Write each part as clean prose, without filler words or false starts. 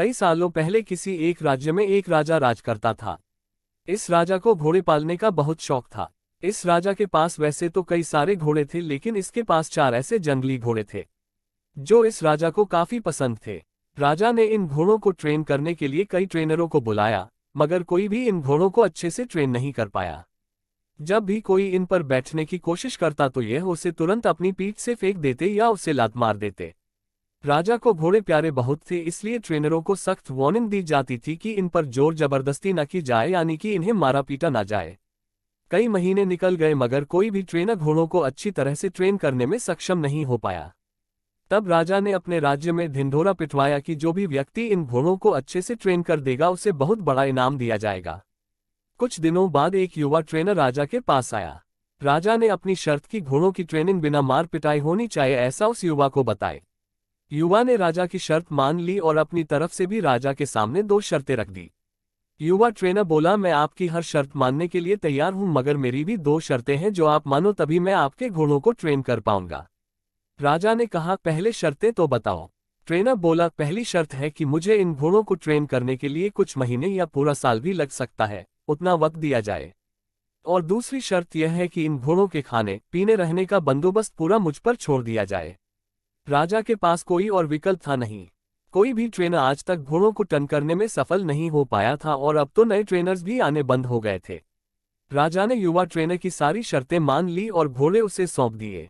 कई सालों पहले किसी एक राज्य में एक राजा राज करता था। इस राजा को घोड़े पालने का बहुत शौक था। इस राजा के पास वैसे तो कई सारे घोड़े थे, लेकिन इसके पास 4 ऐसे जंगली घोड़े थे जो इस राजा को काफी पसंद थे। राजा ने इन घोड़ों को ट्रेन करने के लिए कई ट्रेनरों को बुलाया, मगर कोई भी इन घोड़ों को अच्छे से ट्रेन नहीं कर पाया। जब भी कोई इन पर बैठने की कोशिश करता तो यह उसे तुरंत अपनी पीठ से फेंक देते या उसे लात मार देते। राजा को घोड़े प्यारे बहुत थे, इसलिए ट्रेनरों को सख्त वार्निंग दी जाती थी कि इन पर जोर जबरदस्ती न की जाए, यानी कि इन्हें मारा पीटा ना जाए। कई महीने निकल गए मगर कोई भी ट्रेनर घोड़ों को अच्छी तरह से ट्रेन करने में सक्षम नहीं हो पाया। तब राजा ने अपने राज्य में ढिंढोरा पिटवाया कि जो भी व्यक्ति इन घोड़ों को अच्छे से ट्रेन कर देगा उसे बहुत बड़ा इनाम दिया जाएगा। कुछ दिनों बाद एक युवा ट्रेनर राजा के पास आया। राजा ने अपनी शर्त की घोड़ों की ट्रेनिंग बिना मार पिटाई होनी चाहिए, ऐसा उस युवा को बताए। युवा ने राजा की शर्त मान ली और अपनी तरफ से भी राजा के सामने 2 शर्तें रख दी। युवा ट्रेनर बोला, मैं आपकी हर शर्त मानने के लिए तैयार हूं, मगर मेरी भी 2 शर्तें हैं, जो आप मानो तभी मैं आपके घोड़ों को ट्रेन कर पाऊंगा। राजा ने कहा, पहले शर्तें तो बताओ। ट्रेनर बोला, पहली शर्त है कि मुझे इन घोड़ों को ट्रेन करने के लिए कुछ महीने या पूरा साल भी लग सकता है, उतना वक्त दिया जाए। और दूसरी शर्त यह है कि इन घोड़ों के खाने पीने रहने का बंदोबस्त पूरा मुझ पर छोड़ दिया जाए। राजा के पास कोई और विकल्प था नहीं। कोई भी ट्रेनर आज तक घोड़ों को टर्न करने में सफल नहीं हो पाया था और अब तो नए ट्रेनर्स भी आने बंद हो गए थे। राजा ने युवा ट्रेनर की सारी शर्तें मान ली और घोड़े उसे सौंप दिए।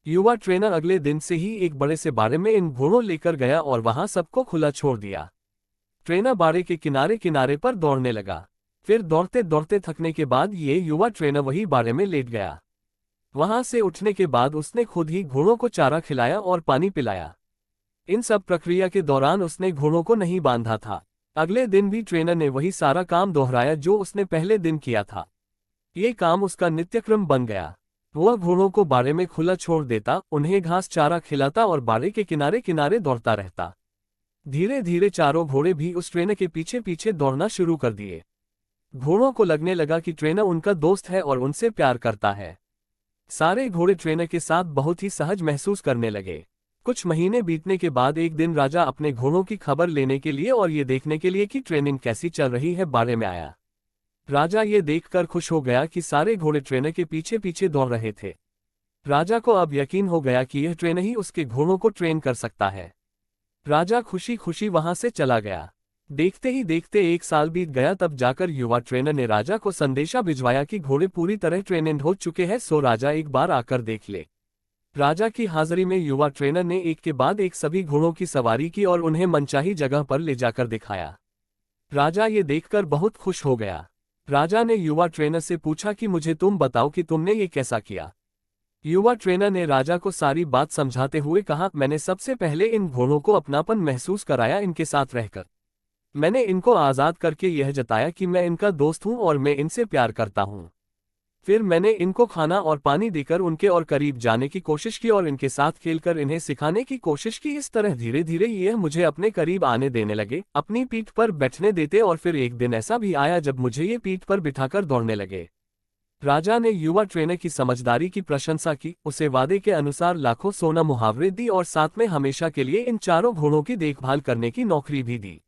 युवा ट्रेनर अगले दिन से ही एक बड़े से बाड़े में इन घोड़ों लेकर गया और वहां सबको खुला छोड़ दिया। ट्रेनर बाड़े के किनारे किनारे पर दौड़ने लगा। फिर दौड़ते दौड़ते थकने के बाद ये युवा ट्रेनर वही बाड़े में लेट गया। वहां से उठने के बाद उसने खुद ही घोड़ों को चारा खिलाया और पानी पिलाया। इन सब प्रक्रिया के दौरान उसने घोड़ों को नहीं बांधा था। अगले दिन भी ट्रेनर ने वही सारा काम दोहराया जो उसने पहले दिन किया था। ये काम उसका नित्यक्रम बन गया। वह घोड़ों को बाड़े में खुला छोड़ देता, उन्हें घास चारा खिलाता और बाड़े के किनारे किनारे दौड़ता रहता। धीरे धीरे चारों घोड़े भी उस ट्रेनर के पीछे पीछे दौड़ना शुरू कर दिए। घोड़ों को लगने लगा कि ट्रेनर उनका दोस्त है और उनसे प्यार करता है। सारे घोड़े ट्रेनर के साथ बहुत ही सहज महसूस करने लगे। कुछ महीने बीतने के बाद एक दिन राजा अपने घोड़ों की खबर लेने के लिए और ये देखने के लिए कि ट्रेनिंग कैसी चल रही है बाड़े में आया। राजा ये देखकर खुश हो गया कि सारे घोड़े ट्रेनर के पीछे पीछे दौड़ रहे थे। राजा को अब यकीन हो गया कि यह ट्रेनर ही उसके घोड़ों को ट्रेन कर सकता है। राजा खुशी खुशी वहां से चला गया। देखते ही देखते 1 साल बीत गया, तब जाकर युवा ट्रेनर ने राजा को संदेशा भिजवाया कि घोड़े पूरी तरह ट्रेनिंग हो चुके हैं, सो राजा एक बार आकर देख ले। राजा की हाजिरी में युवा ट्रेनर ने एक के बाद एक सभी घोड़ों की सवारी की और उन्हें मनचाही जगह पर ले जाकर दिखाया। राजा ये देखकर बहुत खुश हो गया। राजा ने युवा ट्रेनर से पूछा कि मुझे तुम बताओ कि तुमने ये कैसा किया। युवा ट्रेनर ने राजा को सारी बात समझाते हुए कहा, मैंने सबसे पहले इन घोड़ों को अपनापन महसूस कराया। इनके साथ रहकर मैंने इनको आज़ाद करके यह जताया कि मैं इनका दोस्त हूं और मैं इनसे प्यार करता हूं। फिर मैंने इनको खाना और पानी देकर उनके और करीब जाने की कोशिश की और इनके साथ खेलकर इन्हें सिखाने की कोशिश की। इस तरह धीरे धीरे यह मुझे अपने करीब आने देने लगे, अपनी पीठ पर बैठने देते और फिर एक दिन ऐसा भी आया जब मुझे ये पीठ पर बिठाकर दौड़ने लगे। राजा ने युवा ट्रेनर की समझदारी की प्रशंसा की, उसे वादे के अनुसार लाखों सोना मुहावरे दी और साथ में हमेशा के लिए इन चारों घोड़ों की देखभाल करने की नौकरी भी दी।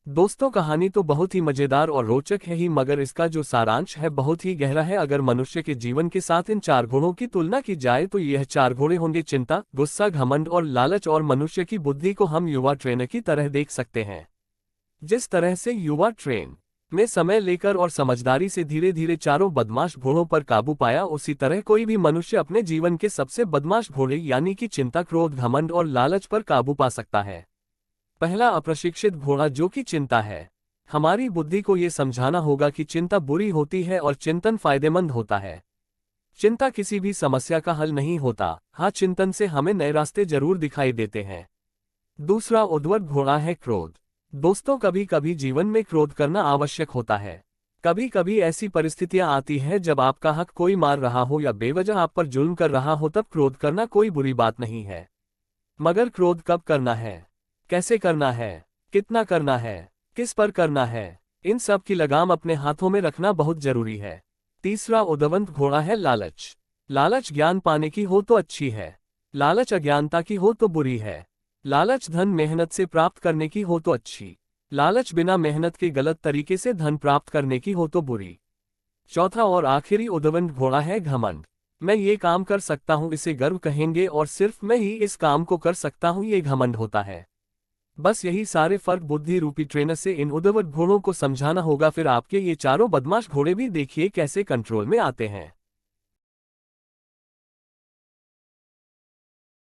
दोस्तों, कहानी तो बहुत ही मजेदार और रोचक है ही, मगर इसका जो सारांश है बहुत ही गहरा है। अगर मनुष्य के जीवन के साथ इन 4 घोड़ों की तुलना की जाए तो यह 4 घोड़े होंगे चिंता, गुस्सा, घमंड और लालच, और मनुष्य की बुद्धि को हम युवा ट्रेनर की तरह देख सकते हैं। जिस तरह से युवा ट्रेन में समय लेकर और समझदारी से धीरे धीरे चारों बदमाश घोड़ों पर काबू पाया, उसी तरह कोई भी मनुष्य अपने जीवन के सबसे बदमाश घोड़े यानी कि चिंता, क्रोध, घमंड और लालच पर काबू पा सकता है। पहला, अप्रशिक्षित घोड़ा जो कि चिंता है। हमारी बुद्धि को ये समझाना होगा कि चिंता बुरी होती है और चिंतन फायदेमंद होता है। चिंता किसी भी समस्या का हल नहीं होता, हाँ, चिंतन से हमें नए रास्ते जरूर दिखाई देते हैं। दूसरा, उद्वत घोड़ा है क्रोध। दोस्तों, कभी कभी जीवन में क्रोध करना आवश्यक होता है। कभी कभी ऐसी परिस्थितियां आती हैं जब आपका हक कोई मार रहा हो या बेवजह आप पर जुल्म कर रहा हो, तब क्रोध करना कोई बुरी बात नहीं है। मगर क्रोध कब करना है, कैसे करना है, कितना करना है, किस पर करना है, इन सब की लगाम अपने हाथों में रखना बहुत जरूरी है। तीसरा, उद्वंत घोड़ा है लालच। लालच ज्ञान पाने की हो तो अच्छी है, लालच अज्ञानता की हो तो बुरी है। लालच धन मेहनत से प्राप्त करने की हो तो अच्छी, लालच बिना मेहनत के गलत तरीके से धन प्राप्त करने की हो तो बुरी। चौथा और आखिरी उद्दंड घोड़ा है घमंड। मैं ये काम कर सकता हूँ इसे गर्व कहेंगे और सिर्फ मैं ही इस काम को कर सकता हूँ ये घमंड होता है। बस यही सारे फर्क बुद्धि रूपी ट्रेनर से इन उद्दंड घोड़ों को समझाना होगा, फिर आपके ये चारों बदमाश घोड़े भी देखिए कैसे कंट्रोल में आते हैं।